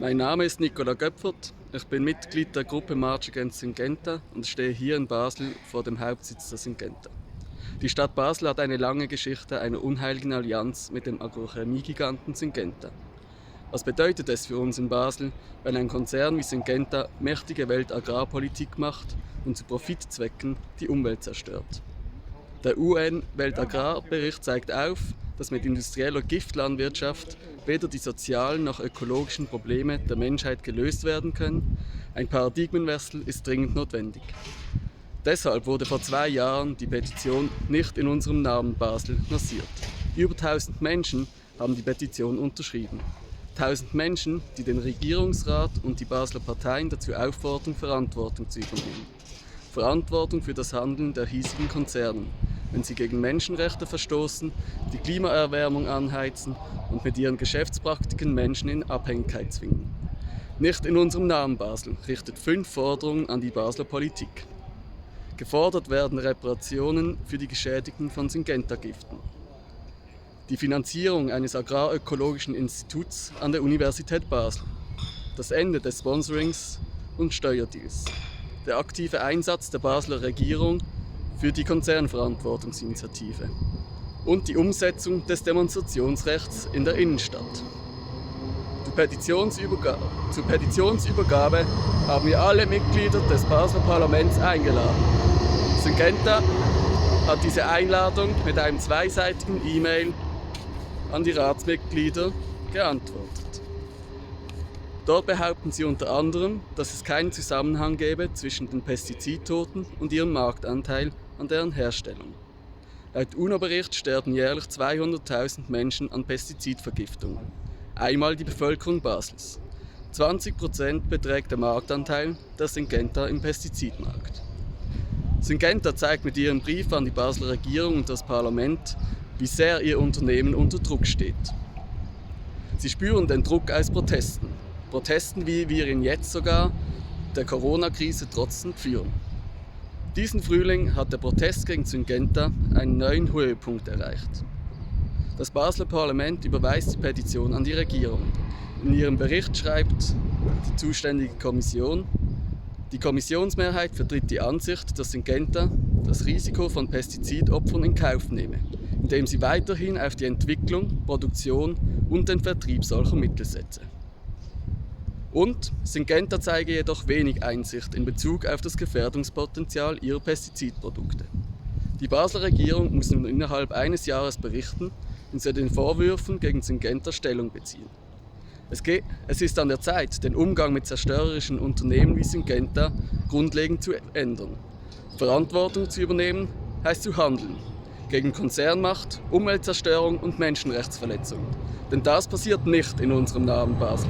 Mein Name ist Nicola Göpfert. Ich bin Mitglied der Gruppe March Against Syngenta und stehe hier in Basel vor dem Hauptsitz der Syngenta. Die Stadt Basel hat eine lange Geschichte einer unheiligen Allianz mit dem Agrochemiegiganten Syngenta. Was bedeutet es für uns in Basel, wenn ein Konzern wie Syngenta mächtige Weltagrarpolitik macht und zu Profitzwecken die Umwelt zerstört? Der UN-Weltagrarbericht zeigt auf, dass mit industrieller Giftlandwirtschaft weder die sozialen noch ökologischen Probleme der Menschheit gelöst werden können. Ein Paradigmenwechsel ist dringend notwendig. Deshalb wurde vor 2 Jahren die Petition nicht in unserem Namen Basel lanciert. Über 1000 Menschen haben die Petition unterschrieben. 1000 Menschen, die den Regierungsrat und die Basler Parteien dazu auffordern, Verantwortung zu übernehmen. Verantwortung für das Handeln der hiesigen Konzerne, wenn sie gegen Menschenrechte verstoßen, die Klimaerwärmung anheizen und mit ihren Geschäftspraktiken Menschen in Abhängigkeit zwingen. Nicht in unserem Namen Basel richtet 5 Forderungen an die Basler Politik. Gefordert werden Reparationen für die Geschädigten von Syngenta-Giften. Die Finanzierung eines agrarökologischen Instituts an der Universität Basel. Das Ende des Sponsorings und Steuerdeals. Der aktive Einsatz der Basler Regierung für die Konzernverantwortungsinitiative und die Umsetzung des Demonstrationsrechts in der Innenstadt. Zur Petitionsübergabe haben wir alle Mitglieder des Basler Parlaments eingeladen. Syngenta hat diese Einladung mit einem 2-seitigen E-Mail an die Ratsmitglieder geantwortet. Dort behaupten sie unter anderem, dass es keinen Zusammenhang gäbe zwischen den Pestizidtoten und ihrem Marktanteil an deren Herstellung. Laut UNO-Bericht sterben jährlich 200.000 Menschen an Pestizidvergiftungen. Einmal die Bevölkerung Basels. 20% beträgt der Marktanteil der Syngenta im Pestizidmarkt. Syngenta zeigt mit ihrem Brief an die Basler Regierung und das Parlament, wie sehr ihr Unternehmen unter Druck steht. Sie spüren den Druck aus Protesten. Protesten, wie wir ihn jetzt sogar der Corona-Krise trotzend führen. Diesen Frühling hat der Protest gegen Syngenta einen neuen Höhepunkt erreicht. Das Basler Parlament überweist die Petition an die Regierung. In ihrem Bericht schreibt die zuständige Kommission: Die Kommissionsmehrheit vertritt die Ansicht, dass Syngenta das Risiko von Pestizidopfern in Kauf nehme, indem sie weiterhin auf die Entwicklung, Produktion und den Vertrieb solcher Mittel setze. Und Syngenta zeige jedoch wenig Einsicht in Bezug auf das Gefährdungspotenzial ihrer Pestizidprodukte. Die Basler Regierung muss nun innerhalb eines Jahres berichten und zu den Vorwürfen gegen Syngenta Stellung beziehen. Es ist an der Zeit, den Umgang mit zerstörerischen Unternehmen wie Syngenta grundlegend zu ändern. Verantwortung zu übernehmen heißt zu handeln. Gegen Konzernmacht, Umweltzerstörung und Menschenrechtsverletzungen. Denn das passiert nicht in unserem Namen Basel.